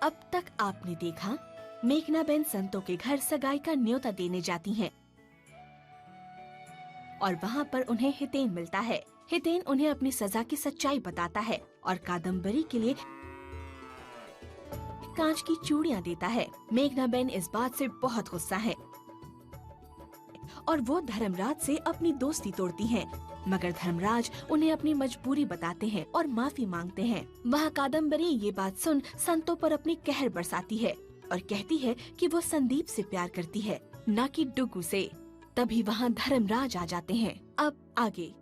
अब तक आपने देखा, मेघनाबेन संतों के घर सगाई का न्योता देने जाती हैं और वहाँ पर उन्हें हितेन मिलता है। हितेन उन्हें अपनी सजा की सच्चाई बताता है और कादम्बरी के लिए कांच की चूड़ियाँ देता है। मेघनाबेन इस बात से बहुत गुस्सा है और वो धर्मराज से अपनी दोस्ती तोड़ती हैं। मगर धर्मराज उन्हें अपनी मजबूरी बताते हैं और माफी मांगते हैं। वहाँ कादम्बरी ये बात सुन संतों पर अपनी कहर बरसाती है और कहती है कि वो संदीप से प्यार करती है, न कि डुगू से। तभी वहाँ धर्मराज आ जाते हैं। अब आगे।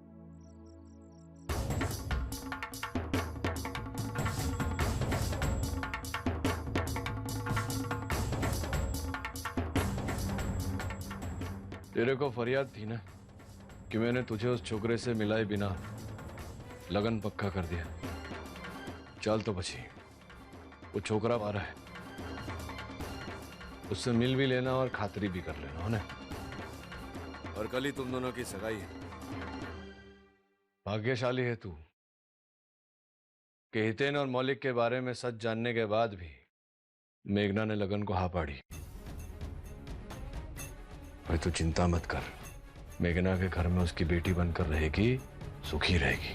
तेरे को फरियाद थी ना कि मैंने तुझे उस छोकरे से मिलाए बिना लगन पक्का कर दिया। चल तो बची, वो छोकरा आ रहा है, उससे मिल भी लेना और खातरी भी कर लेना है ना। और कल ही तुम दोनों की सगाई है। भाग्यशाली है तू कि हितेन और मौलिक के बारे में सच जानने के बाद भी मेघना ने लगन को हाँ पाड़ी। भाई तू चिंता मत कर, मेघना के घर में उसकी बेटी बनकर रहेगी, सुखी रहेगी,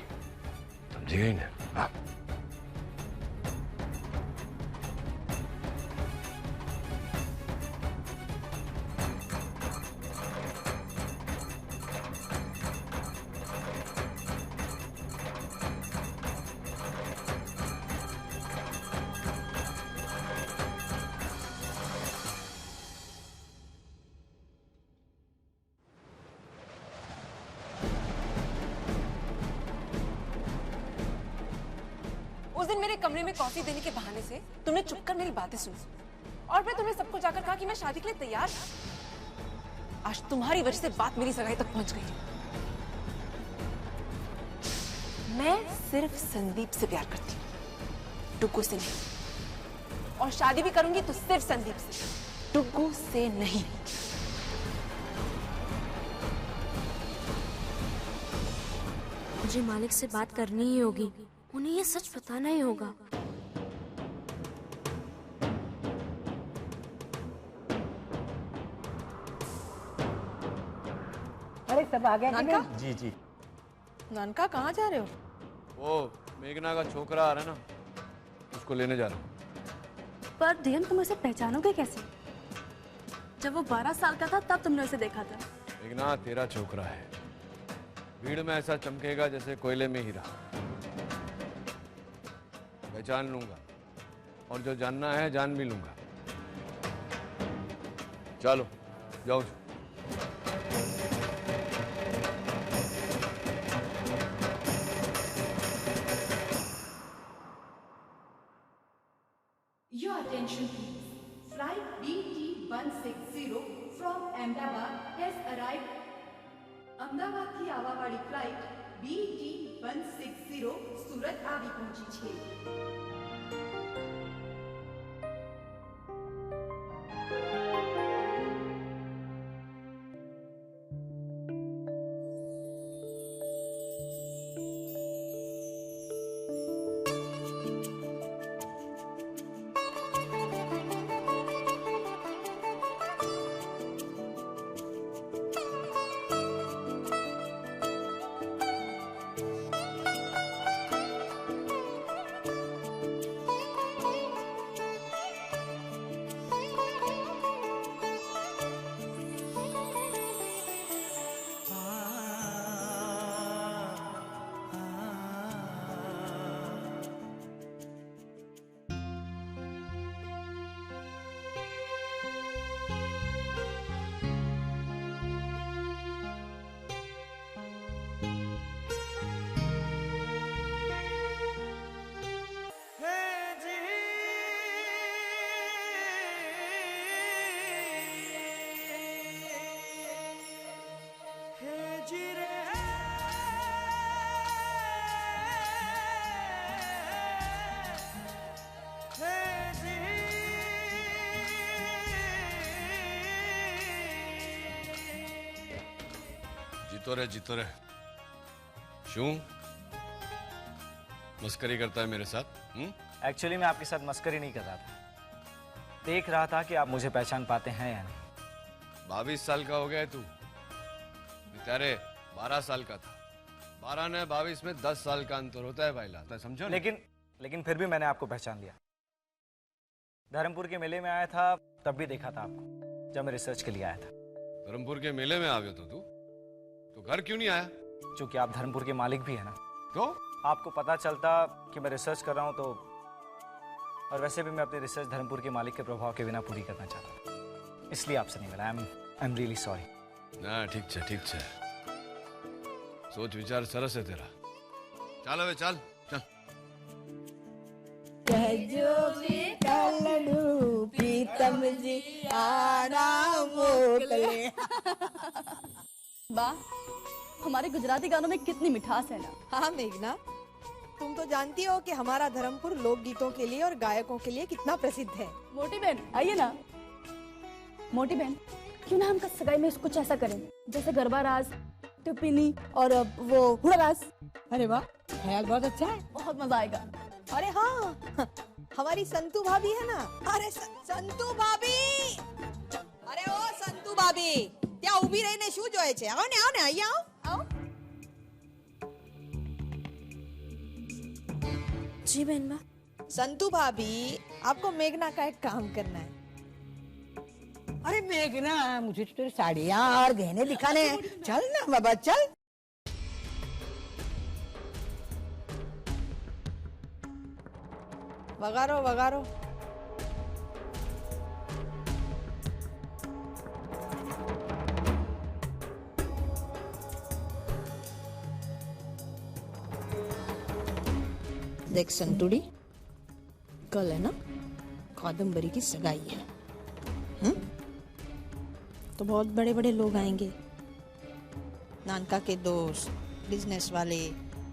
समझी गई ना? हाँ। उस दिन मेरे कमरे में कॉफी देने के बहाने से तुमने चुपकर मेरी बातें सुनी और फिर तुमने सबको जाकर कहा कि मैं शादी के लिए तैयार हूं। आज तुम्हारी वजह से बात मेरी सगाई तक पहुंच गई। मैं सिर्फ संदीप से प्यार करती हूँ, टुक्कू से नहीं। और शादी भी करूंगी तो सिर्फ संदीप से, टुक्कू से नहीं। मुझे मालिक से बात करनी ही होगी, उन्हें ये सच बताना ही होगा। अरे सब आ गया? नानका? जी जी। नानका कहाँ जा रहे हो? वो मेघना का छोकरा आ रहा है ना, उसको लेने जा रहा हूँ। पर धियन, तुम उसे पहचानोगे कैसे? जब वो 12 साल का था तब तुमने उसे देखा था। मेघना तेरा छोकरा है, भीड़ में ऐसा चमकेगा जैसे कोयले में हीरा। पहचान लूंगा और जो जानना है जान भी लूंगा। चलो जाओ। Your attention please. Flight BT160 from Ahmedabad has arrived. Ahmedabad થી આવવાવાળી ફ્લાઇટ BT160 સુરત આવી પહોંચી છે। जीतो रे शू मस्करी करता है मेरे साथ? एक्चुअली मैं आपके साथ मस्करी नहीं कर रहा था, देख रहा था कि आप मुझे पहचान पाते हैं या नहीं। 22 साल का हो गया है तू, बेचारे 12 साल का था। 12 ने 22 में 10 साल का अंतर होता है भाई लाता, समझो ना? लेकिन फिर भी मैंने आपको पहचान लिया। धर्मपुर के मेले में आया था तब भी देखा था आपको, जब मैं रिसर्च के लिए आया था। धर्मपुर के मेले में आ गया तो घर क्यों नहीं आया? क्योंकि आप धर्मपुर के मालिक भी है ना, तो आपको पता चलता कि मैं रिसर्च कर रहा हूँ तो। और वैसे भी मैं अपनी रिसर्च धर्मपुर के मालिक के प्रभाव के बिना पूरी करना चाहता हूँ, इसलिए आपसे नहीं मिला। I am really sorry. ना ठीक है, सोच विचार सरस है तेरा। चल હવે चल। प्रीतम जी आराम मोकले। वाह, हमारे गुजराती गानों में कितनी मिठास है ना। हाँ मेघना, तुम तो जानती हो कि हमारा धर्मपुर लोकगीतों के लिए और गायकों के लिए कितना प्रसिद्ध है। मोटी बहन आइए ना। मोटी बहन, क्यों ना हम सगाई में कुछ ऐसा करें जैसे गरबा रास, टिप्पणी और वो हुड़ा रास। अरे वाह, ख्याल बहुत अच्छा है, बहुत मजा आएगा। अरे हाँ, हमारी संतू भाभी है ना। अरे संतू भाभी, अरे ओ संतू भाभी, ત્યાં ઊભી રહીને શું જોયે છે? આવો ને અહીંયા આવો। जी बहन बा। संतू भाभी, आपको मेघना का एक काम करना है। अरे मेघना, मुझे तो तेरी साड़ियाँ और गहने दिखाने हैं। चल ना बाबा चल। वगारो। देख संतुड़ी, कल है ना कादम्बरी की सगाई है। तो बहुत बड़े बड़े लोग आएंगे, नानका के दोस्त, बिजनेस वाले,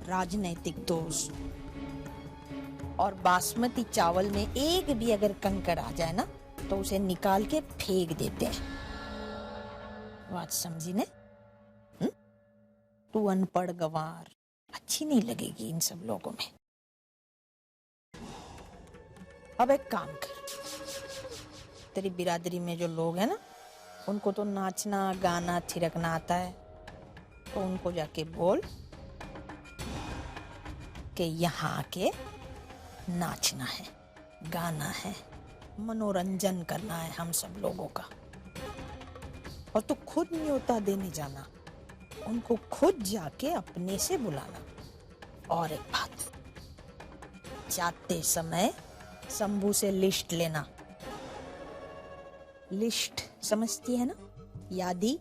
राजनैतिक दोस्त। और बासमती चावल में एक भी अगर कंकड़ आ जाए ना तो उसे निकाल के फेंक देते हैं। बात समझी ने? तू अनपढ़ गंवार, अच्छी नहीं लगेगी इन सब लोगों में। अब एक काम कर, तेरी बिरादरी में जो लोग हैं ना, उनको तो नाचना गाना थिरकना आता है, तो उनको जाके बोल कि यहाँ आके नाचना है, गाना है, मनोरंजन करना है हम सब लोगों का। और तो खुद न्योता देने जाना, उनको खुद जाके अपने से बुलाना। और एक बात, जाते समय शंभू से लिस्ट लेना। लिस्ट समझती है ना? यादी,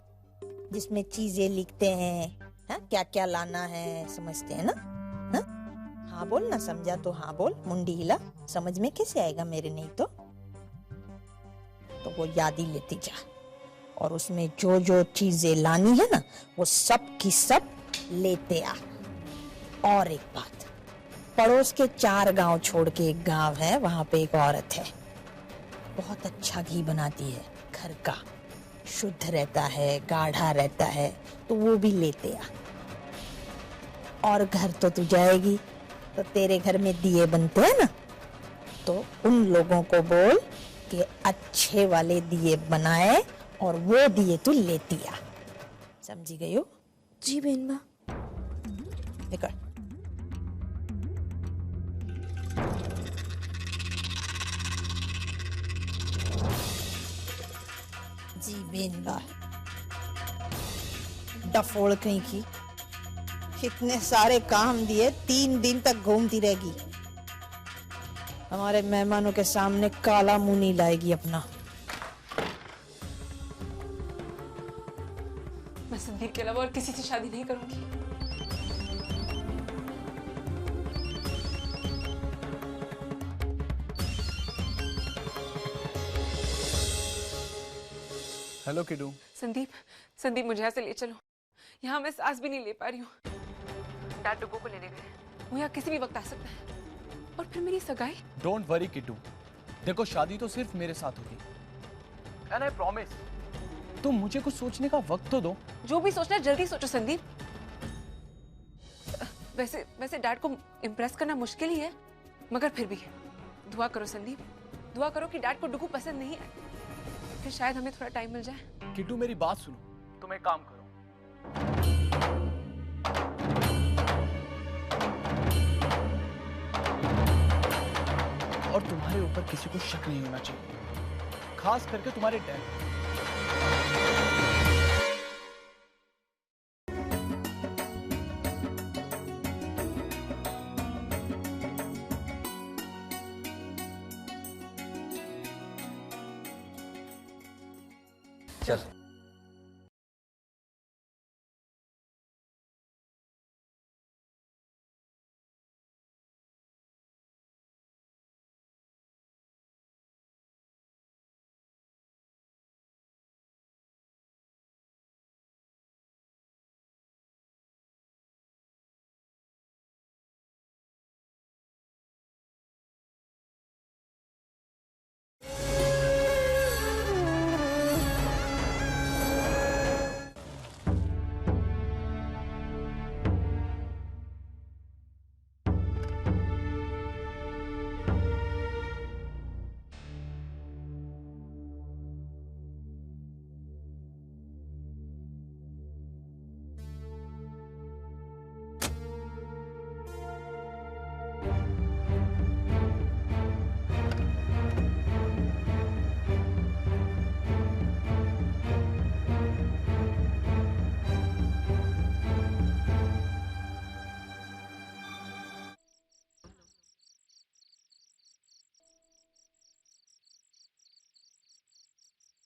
जिसमें चीजें लिखते हैं, हाँ क्या क्या लाना है, समझते हैं ना? हाँ बोल ना, समझा तो हाँ बोल, मुंडी हिला। समझ में कैसे आएगा मेरे नहीं तो वो यादी लेती जा, और उसमें जो जो चीजें लानी है ना वो सब की सब लेते आ। और एक बात, पड़ोस के 4 गांव छोड़ के एक गांव है, वहां पे एक औरत है, बहुत अच्छा घी बनाती है, घर का शुद्ध रहता है, गाढ़ा रहता है, तो वो भी लेते आ। और घर तो तू जाएगी तो तेरे घर में दिए बनते हैं ना, तो उन लोगों को बोल कि अच्छे वाले दिए बनाए और वो दिए तू लेती आ। समझी गई हो? जी बहन बा। निकल। जी बेनबा, डफोड़ कहीं की, इतने सारे काम दिए, 3 दिन तक घूमती रहेगी, हमारे मेहमानों के सामने काला मुंह नहीं लाएगी अपना। मैं संदीप के अलावा और किसी से शादी नहीं करूंगी। हेलो किडू। संदीप मुझे यहाँ से ले चलो, यहाँ मैं सांस भी नहीं ले पा रही हूँ। डैड डुगो को लेने गए, वो यहाँ किसी भी वक्त आ सकता है। और फिर मेरी सगाई। डोंट वरी किटू, देखो शादी तो सिर्फ मेरे साथ होगी, एंड आई प्रॉमिस। तुम मुझे कुछ सोचने का वक्त तो दो। जो भी सोचना है जल्दी सोचो संदीप। वैसे डैड को इम्प्रेस करना मुश्किल ही है, मगर फिर भी दुआ करो संदीप, दुआ करो कि डैड को डुगू पसंद नहीं आए, फिर शायद हमें थोड़ा टाइम मिल जाए। किट्टू मेरी बात सुनो, तुम एक काम करो, और तुम्हारे ऊपर किसी को शक नहीं होना चाहिए, खास करके तुम्हारे डैड। चल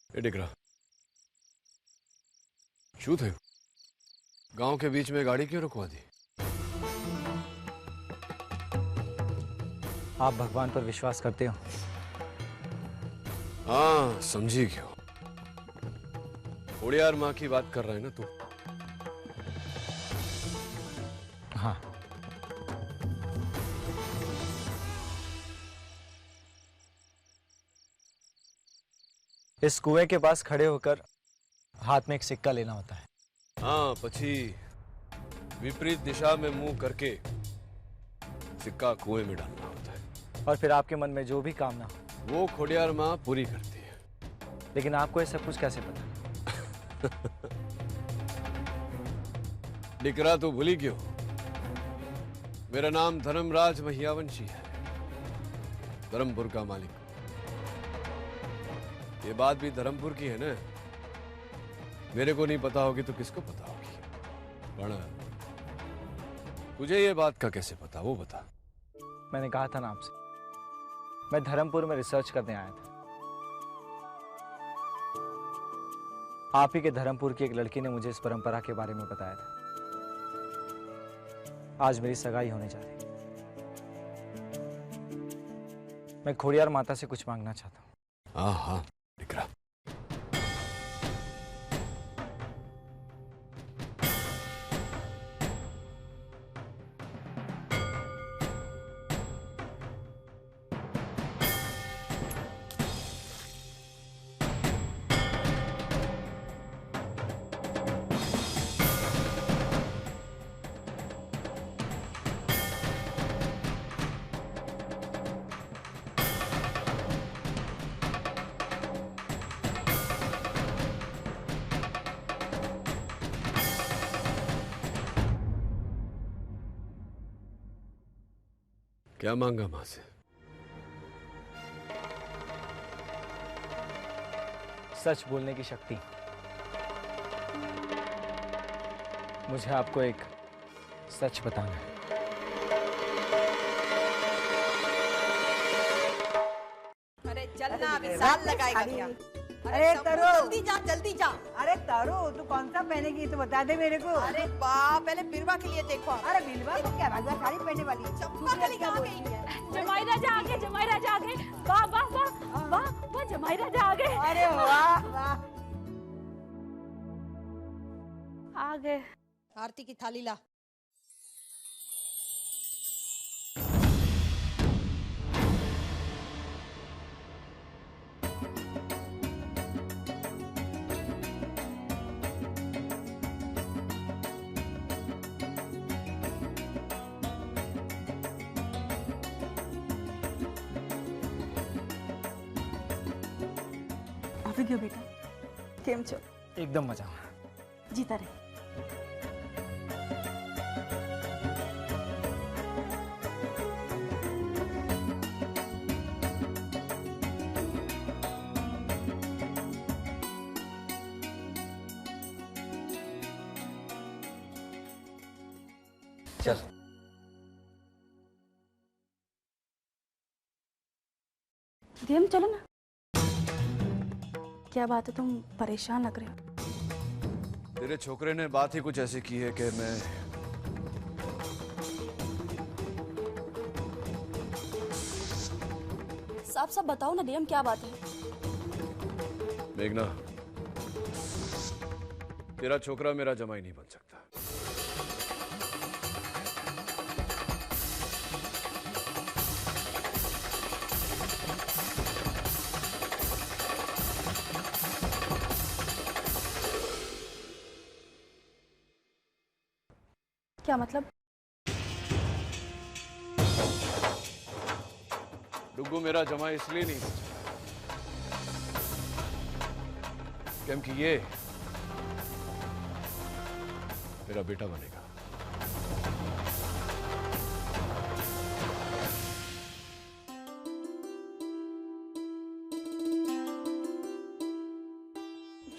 ए डिगरा, શું થયું? गांव के बीच में गाड़ी क्यों रुकवा दी? आप भगवान पर विश्वास करते हो? हाँ, समझी क्यों? उड़ियार माँ की बात कर रहा है ना तू? हाँ। इस कुएं के पास खड़े होकर हाथ में एक सिक्का लेना होता है। हाँ, पछी विपरीत दिशा में मुंह करके सिक्का कुएं में डालना होता है। और फिर आपके मन में जो भी कामना हो वो खोडियार माँ पूरी करती है। लेकिन आपको ये सब कुछ कैसे पता? डिकरा तो भूली क्यों? मेरा नाम धर्मराज महियावंशी है, धर्मपुर का मालिक। ये बात भी धर्मपुर की है ना? मेरे को नहीं पता होगी तो किसको पता होगी? बड़ा, तुझे ये बात का कैसे पता, वो बता। मैंने कहा था ना आपसे, मैं धर्मपुर में रिसर्च करने आया था। आप ही के धर्मपुर की एक लड़की ने मुझे इस परंपरा के बारे में बताया था। आज मेरी सगाई होने जा रही है। मैं खोडियार माता से कुछ मांगना चाहता हूँ। हाँ हाँ डिकरा, क्या मांगा मां से? सच बोलने की शक्ति। मुझे आपको एक सच बताना है। अरे चल ना, अभी साल लगाएगा क्या? अरे तरो, जल्दी जा जल्दी जा। अरे तरो, तू कौन सा पहनेगी तो बता दे मेरे को। अरे वाह, पहले बिरवा के लिए देखो। अरे बिलवा को क्या भागवा साड़ी पहनने वाली है? चंपा कली कहाँ गई है? जमाई राजा आगे, जमाई राजा आगे। वाह वाह वाह वाह वाह, जमाई राजा आगे। अरे वाह वाह, आगे। आरती की थाली ला। આવી ગયો બેટા, કેમ છો? एकदम मजा। જીતા રહે। चल धीम चलो ना। क्या बात है, तुम परेशान लग रहे हो। तेरे छोकरे ने बात ही कुछ ऐसी की है कि मैं साफ साफ बताओ ना डीएम, क्या बात है? मेघना, तेरा छोकरा मेरा जमाई नहीं बन सकता। क्या मतलब? डुग्गू मेरा जमाई इसलिए नहीं बन सकता क्योंकि ये मेरा बेटा बनेगा।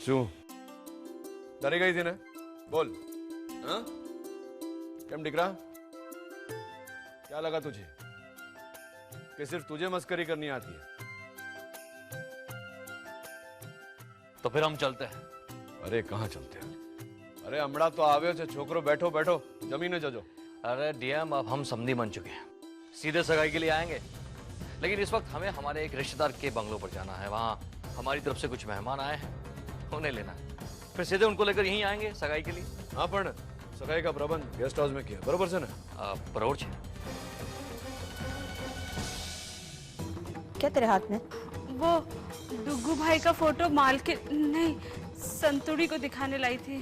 શું ડરી ગઈ थी ना? बोल। हाँ? કેમ દીકરા, क्या लगा तुझे कि सिर्फ तुझे मस्करी करनी आती है? तो फिर हम चलते हैं। अरे कहाँ चलते हैं? अरे हमड़ा तो आवे छे छोकरो, बैठो बैठो जमीने जजो। अरे डीएम, अब हम समधी बन चुके हैं, सीधे सगाई के लिए आएंगे। लेकिन इस वक्त हमें हमारे एक रिश्तेदार के बंगलों पर जाना है। वहाँ हमारी तरफ से कुछ मेहमान आए हैं, उन्हें लेना है। फिर सीधे उनको लेकर यहीं आएंगे सगाई के लिए। हाँ, पण सगाई का प्रबंध गेस्ट हाउस में किया, बरोबर से ना? बरोबर छे। क्या तेरे हाथ में? वो डुग्गू भाई का फोटो माल के नहीं, संतुड़ी को दिखाने लाई थी।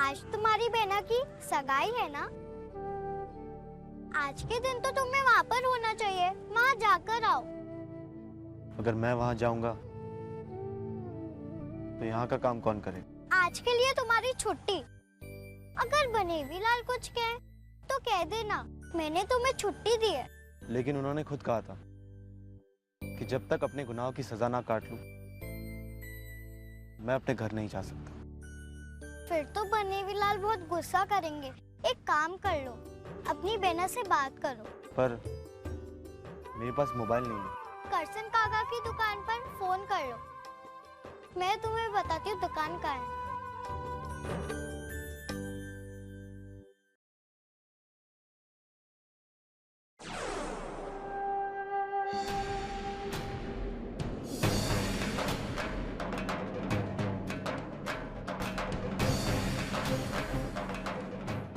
आज तुम्हारी बहना की सगाई है ना? आज के दिन तो तुम्हें वहाँ पर होना चाहिए, वहाँ जाकर आओ। अगर मैं वहां जाऊंगा तो यहाँ का काम कौन करे? आज के लिए तुम्हारी छुट्टी। अगर बनेवी लाल कुछ कहे तो कह देना, मैंने तुम्हें छुट्टी दी है। लेकिन उन्होंने खुद कहा था कि जब तक अपने गुनाहों की सजा ना काट लूं, मैं अपने घर नहीं जा सकता। फिर तो बनेवी लाल बहुत गुस्सा करेंगे। एक काम कर लो, अपनी बहना से बात करो। पर मेरे पास मोबाइल नहीं है। करसन काका की दुकान पर फोन कर लो, मैं तुम्हें बताती हूँ दुकान कहाँ है।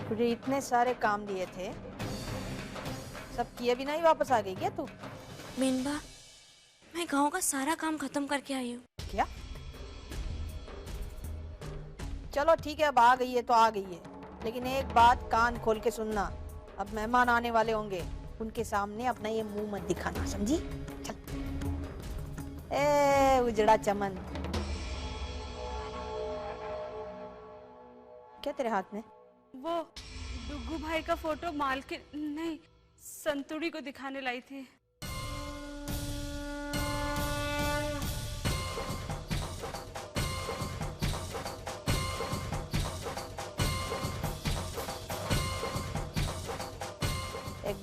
तुझे इतने सारे काम दिए थे, सब किए बिना ही वापस आ गई क्या तू? मीनबा, मैं गांव का सारा काम खत्म करके आई हूँ। क्या? चलो ठीक है, अब आ गई है तो आ गई है, लेकिन एक बात कान खोल के सुनना, अब मेहमान आने वाले होंगे, उनके सामने अपना ये मुंह मत दिखाना, समझी? चल। ए उजड़ा चमन, क्या तेरे हाथ में? वो डुग्गू भाई का फोटो माल के नहीं, संतुड़ी को दिखाने लाई थी।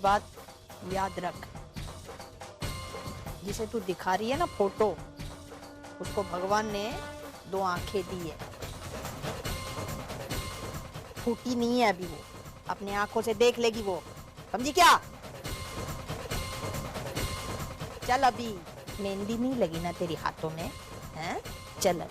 बात याद रख, जिसे तू दिखा रही है ना फोटो, उसको भगवान ने 2 आंखें दी है, फूटी नहीं है अभी वो, अपनी आंखों से देख लेगी वो, समझी क्या? चल अभी, मेहंदी नहीं लगी ना तेरी हाथों में, हैं? चल अब।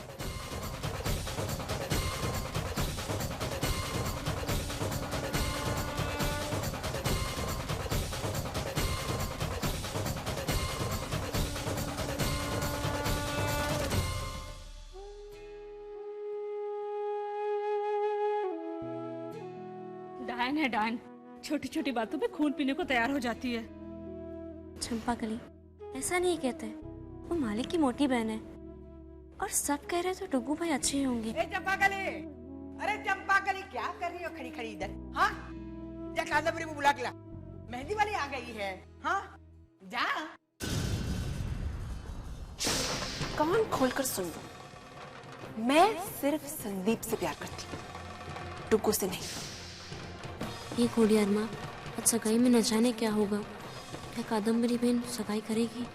डायन है डायन, छोटी छोटी बातों पे खून पीने को तैयार हो जाती है। चंपाकली, ऐसा नहीं कहते, वो मालिक की मोटी बहन है और सब कह रहे तो डुगू भाई अच्छे ही होंगे। ए चंपाकली, अरे चंपाकली क्या कर रही हो खड़ी खड़ी इधर? हाँ, जा कादम्बरी को बुला के ला, मेहंदी वाली आ गई है। हाँ, जा। कान खोलकर सुन लो, मैं सिर्फ संदीप से प्यार करती हूँ, टुकू से नहीं। ये खोड़ी अरमा, आज सगाई में न जाने क्या होगा। क्या कादम्बरी बहन सगाई करेगी?